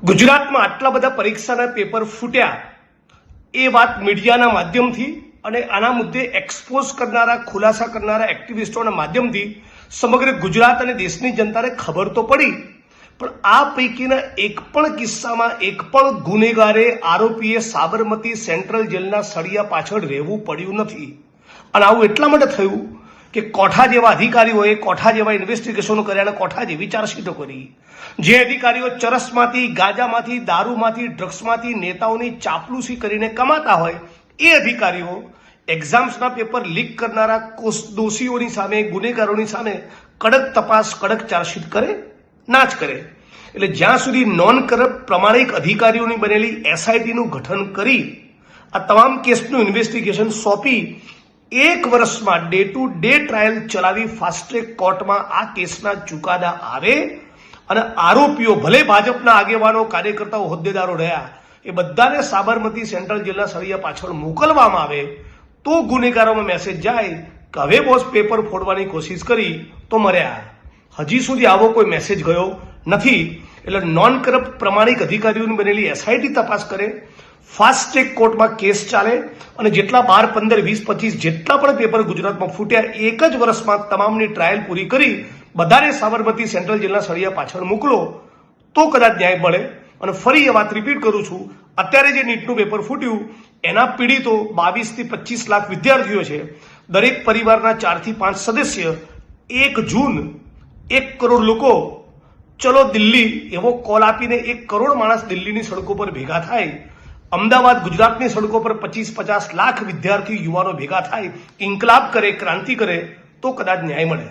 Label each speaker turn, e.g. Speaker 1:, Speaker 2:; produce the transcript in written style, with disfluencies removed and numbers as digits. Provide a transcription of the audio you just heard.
Speaker 1: ગુજરાતમાં આટલા બધા પરીક્ષાના પેપર ફૂટ્યા એ વાત મીડિયાના માધ્યમથી અને આના મુદ્દે એક્સપોઝ કરનારા ખુલાસા કરનારા એક્ટિવિસ્ટોના માધ્યમથી સમગ્ર ગુજરાત અને દેશની જનતાને ખબર તો પડી, પણ આ પૈકીના એક પણ કિસ્સામાં એક પણ ગુનેગારે આરોપીએ સાબરમતી સેન્ટ્રલ જેલના સળિયા પાછળ રહેવું પડ્યું નથી. અને આવું એટલા માટે થયું કે કોઠા જેવા અધિકારીઓએ કોઠા જેવા ઇન્વેસ્ટિગેશનો કર્યા અને કોઠા જેવી ચાર્જશીટો કરી. જે અધિકારીઓ ચરસમાંથી, ગાંજામાંથી, દારૂમાંથી, ડ્રગ્સમાંથી નેતાઓની ચાપલૂસી કરીને કમાતા હોય એ અધિકારીઓ એક્ઝામ્સના પેપર લીક કરનારા દોષીઓની સામે, ગુનેગારોની સામે કડક તપાસ, કડક ચાર્જશીટ કરે ના જ કરે. એટલે જ્યાં સુધી નોન કરપ્ટ પ્રામાણિક અધિકારીઓની બનેલી એસઆઈટીનું ગઠન કરી આ તમામ કેસનું ઇન્વેસ્ટિગેશન સોંપી 1 વર્ષમાં ડે ટુ ડે ટ્રાયલ ચલાવી ફાસ્ટ ટ્રેક કોર્ટમાં આ કેસના ચુકાદા આવે અને આરોપીઓ ભલે ભાજપના આગેવાનો, કાર્યકર્તાઓ, હોદ્દેદારો રહ્યા એ બધાને સાબરમતી સેન્ટ્રલ જેલના સળિયા પાછળ મોકલવામાં આવે તો ગુનેગારોમાં મેસેજ જાય કે હવે બોસ પેપર ફોડવાની કોશિશ કરી તો મર્યા. હજી સુધી આવો કોઈ મેસેજ ગયો નથી. એટલે નોન કરપ્ટ પ્રામાણિક અધિકારીઓની બનેલી એસઆઈટી તપાસ કરે, ફાસ્ટ ટ્રેક કોર્ટમાં કેસ ચાલે અને જેટલા 12, 15, 20, 25 જેટલા પણ પેપર ગુજરાતમાં ફૂટ્યા 1 જ વર્ષમાં તમામની ટ્રાયલ પૂરી કરી બધાને સાબરમતી સેન્ટ્રલ જેલના સળિયા પાછળ મોકલો તો કદાચ ન્યાય મળે. અને ફરી એ વાત રિપીટ કરું છું, અત્યારે જે નીટનું પેપર ફૂટ્યું એના પીડિતો 22 થી 25 લાખ વિદ્યાર્થીઓ છે. દરેક પરિવારના 4 થી 5 સદસ્ય. 1 જૂન 1 કરોડ લોકો ચલો દિલ્હી એવો કોલ આપીને 1 કરોડ માણસ દિલ્હીની સડકો પર ભેગા થાય. અમદાવાદ, ગુજરાતની સડકો પર 25-50 લાખ વિદ્યાર્થી યુવાનો ભેગા થાય, ઇન્કલાબ કરે, ક્રાંતિ કરે તો કદાચ ન્યાય મળે.